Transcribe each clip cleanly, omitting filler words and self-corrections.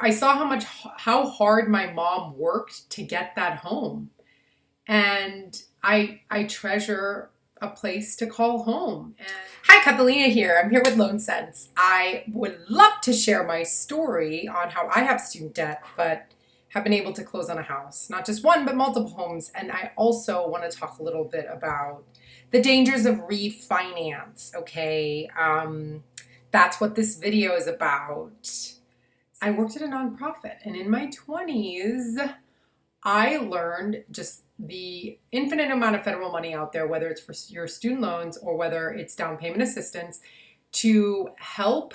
I saw how hard my mom worked to get that home. And I treasure a place to call home. And hi, Catalina here. I'm here with Loan Sense. I would love to share my story on how I have student debt, but have been able to close on a house, not just one, but multiple homes. And I also want to talk a little bit about the dangers of refinance. Okay, that's what this video is about. I worked at a nonprofit, and in my 20s, I learned just the infinite amount of federal money out there, whether it's for your student loans or whether it's down payment assistance, to help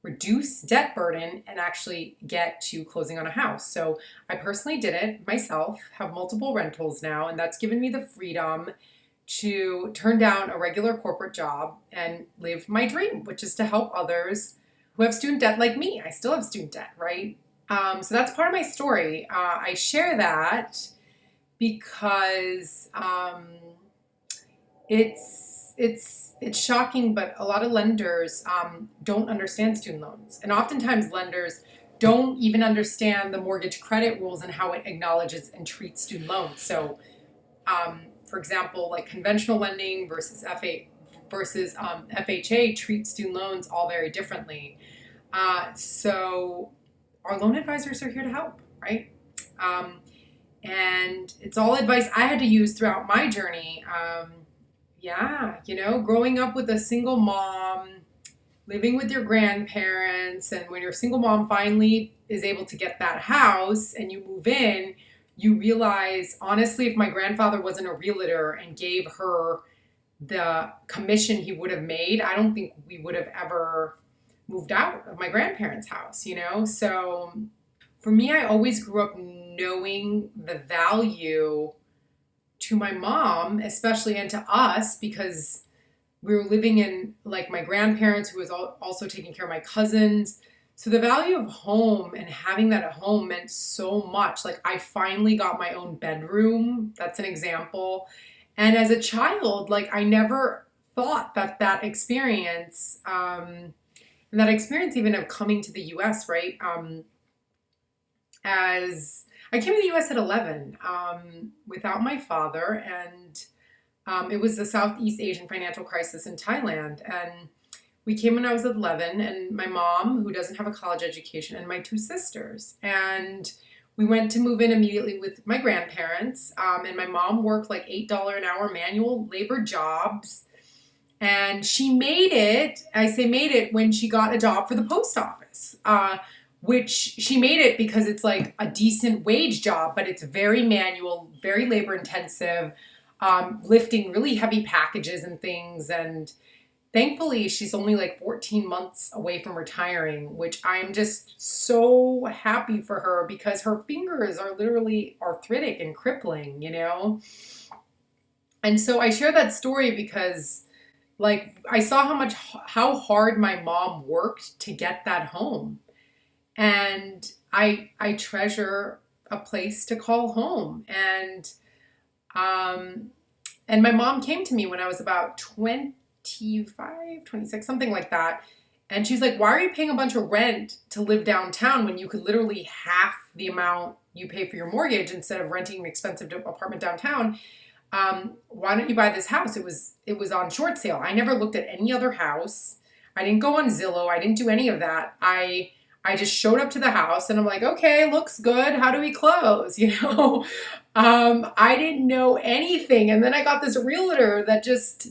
reduce debt burden and actually get to closing on a house. So I personally did it myself, have multiple rentals now, and that's given me the freedom to turn down a regular corporate job and live my dream, which is to help others who have student debt like me. I still have student debt, right? So that's part of my story. I share that because it's shocking, but a lot of lenders don't understand student loans, and oftentimes lenders don't even understand the mortgage credit rules and how it acknowledges and treats student loans. So, for example, like conventional lending versus FHA treats student loans all very differently. So our loan advisors are here to help, right? And it's all advice I had to use throughout my journey. Growing up with a single mom, living with your grandparents, and when your single mom finally is able to get that house and you move in, you realize, honestly, if my grandfather wasn't a realtor and gave her the commission he would have made, I don't think we would have ever moved out of my grandparents' house, So for me, I always grew up knowing the value to my mom, especially, and to us, because we were living in like my grandparents, who was also taking care of my cousins. So the value of home and having that at home meant so much. Like I finally got my own bedroom. That's an example. And as a child, like I never thought that experience, and that experience even of coming to the US, right? As I came to the US at 11, without my father, and it was the Southeast Asian financial crisis in Thailand. And we came when I was 11, and my mom, who doesn't have a college education, and my two sisters. And we went to move in immediately with my grandparents. And my mom worked like $8 an hour manual labor jobs. And she made it, I say made it, when she got a job for the post office, which she made it because it's like a decent wage job, but it's very manual, very labor intensive, lifting really heavy packages and things. And thankfully, she's only like 14 months away from retiring, which I'm just so happy for her because her fingers are literally arthritic and crippling. And so I share that story because like I saw how hard my mom worked to get that home. And I treasure a place to call home. And my mom came to me when I was about 25, 26, something like that. And she's like, "Why are you paying a bunch of rent to live downtown when you could literally half the amount you pay for your mortgage instead of renting an expensive apartment downtown? Why don't you buy this house?" It was on short sale. I never looked at any other house. I didn't go on Zillow. I didn't do any of that. I just showed up to the house and I'm like, okay, looks good. How do we close? I didn't know anything. And then I got this realtor that just,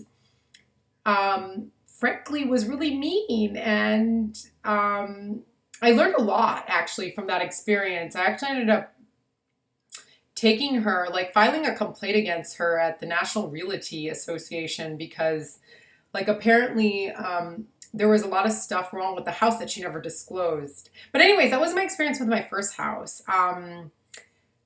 frankly, was really mean. And I learned a lot actually from that experience. I actually ended up taking her, like filing a complaint against her at the National Realty Association because like apparently there was a lot of stuff wrong with the house that she never disclosed. But anyways, that was my experience with my first house.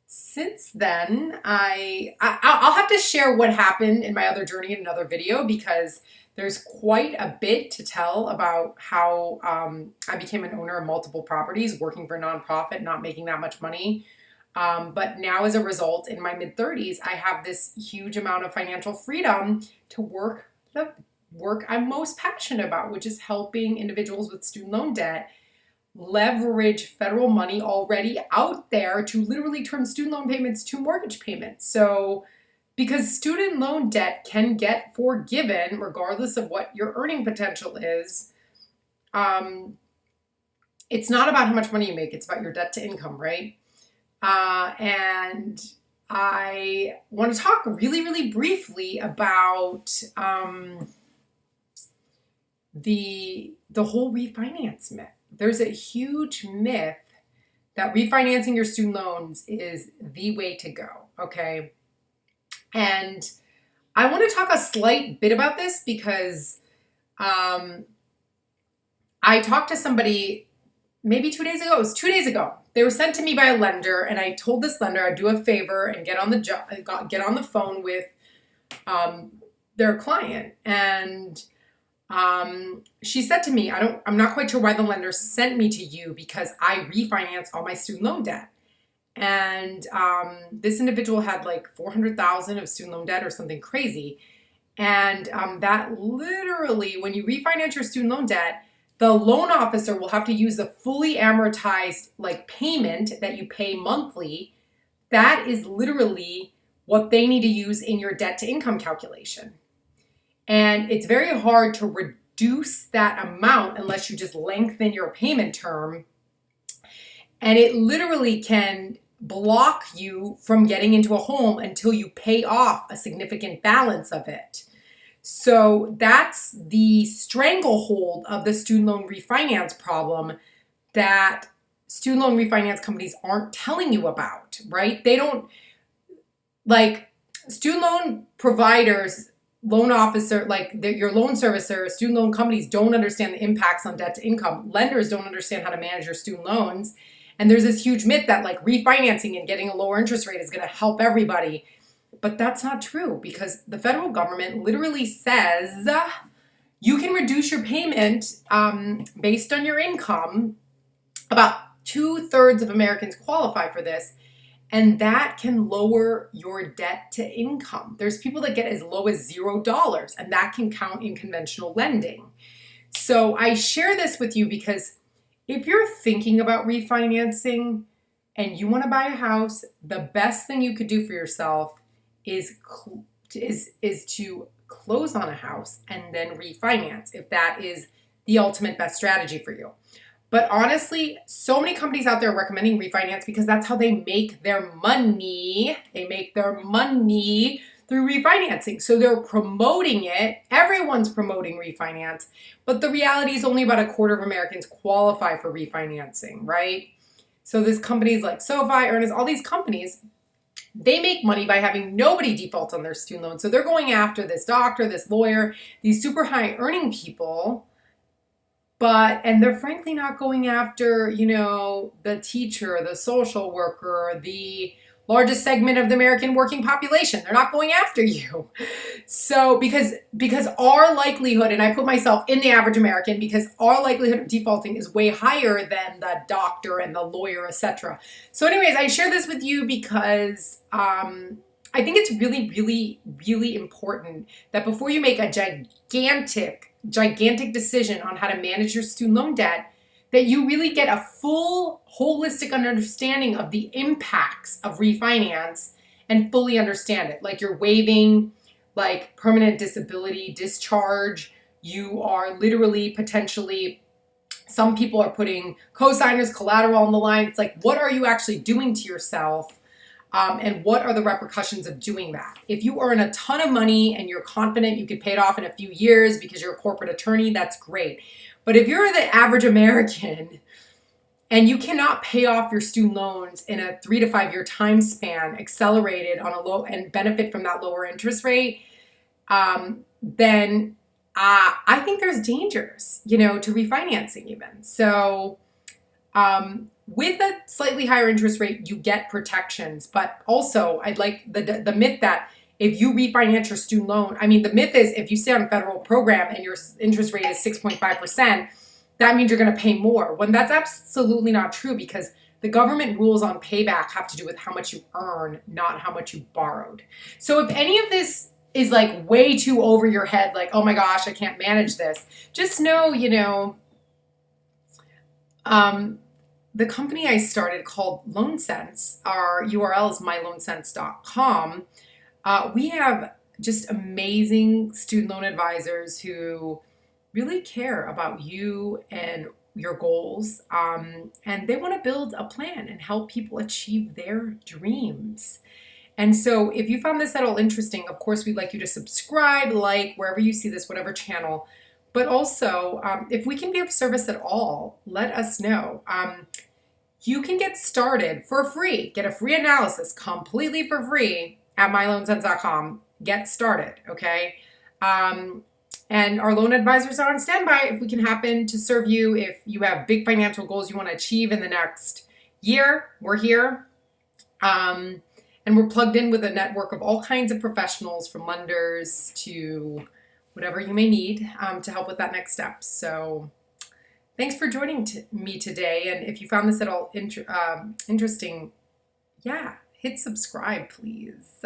Since then, I'll have to share what happened in my other journey in another video because there's quite a bit to tell about how I became an owner of multiple properties, working for a nonprofit, not making that much money. But now as a result, in my mid-30s, I have this huge amount of financial freedom to work the work I'm most passionate about, which is helping individuals with student loan debt leverage federal money already out there to literally turn student loan payments to mortgage payments. So, because student loan debt can get forgiven regardless of what your earning potential is, um, it's not about how much money you make, it's about your debt to income, right? And I want to talk really, really briefly about the whole refinance myth. There's a huge myth that refinancing your student loans is the way to go, okay? And I want to talk a slight bit about this because I talked to somebody maybe 2 days ago. It was 2 days ago. They were sent to me by a lender, and I told this lender I'd do a favor and get on the phone with their client. And she said to me, I'm not quite sure why the lender sent me to you because I refinance all my student loan debt. And this individual had like $400,000 of student loan debt or something crazy. And that literally, when you refinance your student loan debt, the loan officer will have to use the fully amortized like payment that you pay monthly. That is literally what they need to use in your debt to income calculation. And it's very hard to reduce that amount unless you just lengthen your payment term. And it literally can block you from getting into a home until you pay off a significant balance of it. So that's the stranglehold of the student loan refinance problem that student loan refinance companies aren't telling you about, right? They don't, like, student loan providers, loan officer, like your loan servicer, student loan companies don't understand the impacts on debt to income. Lenders don't understand how to manage your student loans. And there's this huge myth that like refinancing and getting a lower interest rate is going to help everybody. But that's not true because the federal government literally says you can reduce your payment based on your income. About 2/3 of Americans qualify for this, and that can lower your debt to income. There's people that get as low as $0, and that can count in conventional lending. So I share this with you because if you're thinking about refinancing and you want to buy a house, the best thing you could do for yourself is to close on a house and then refinance if that is the ultimate best strategy for you. But honestly, so many companies out there are recommending refinance because that's how they make their money. They make their money through refinancing. So they're promoting it. Everyone's promoting refinance. But the reality is only about 1/4 of Americans qualify for refinancing, right? So there's companies like SoFi, Earnest, all these companies, they make money by having nobody default on their student loan. So they're going after this doctor, this lawyer, these super high earning people. And they're frankly not going after, the teacher, the social worker, the largest segment of the American working population. They're not going after you. So because our likelihood, and I put myself in the average American, because our likelihood of defaulting is way higher than the doctor and the lawyer, etc. So anyways, I share this with you because I think it's really, really, really important that before you make a gigantic decision on how to manage your student loan debt, that you really get a full holistic understanding of the impacts of refinance and fully understand it. Like you're waiving like permanent disability discharge. You are literally potentially, some people are putting cosigners, collateral on the line. It's like, what are you actually doing to yourself? And what are the repercussions of doing that? If you earn a ton of money and you're confident you could pay it off in a few years because you're a corporate attorney, that's great. But if you're the average American and you cannot pay off your student loans in a 3 to 5 year time span, accelerated on a low and benefit from that lower interest rate, then I think there's dangers, to refinancing even. So, with a slightly higher interest rate, you get protections, but also I'd like the myth that if you refinance your student loan, the myth is if you stay on a federal program and your interest rate is 6.5%, that means you're going to pay more. When that's absolutely not true because the government rules on payback have to do with how much you earn, not how much you borrowed. So if any of this is like way too over your head, like, oh my gosh, I can't manage this, just know, Um, the company I started called LoanSense, our URL is myloansense.com. We have just amazing student loan advisors who really care about you and your goals. And they want to build a plan and help people achieve their dreams. And so, if you found this at all interesting, of course, we'd like you to subscribe, like, wherever you see this, whatever channel. But also, if we can be of service at all, let us know. You can get started for free, get a free analysis completely for free at myloansense.com. Get started, okay? Um, and our loan advisors are on standby if we can happen to serve you. If you have big financial goals you want to achieve in the next year, we're here. And we're plugged in with a network of all kinds of professionals, from lenders to whatever you may need to help with that next step. So thanks for joining me today. And if you found this at all interesting, yeah, hit subscribe, please.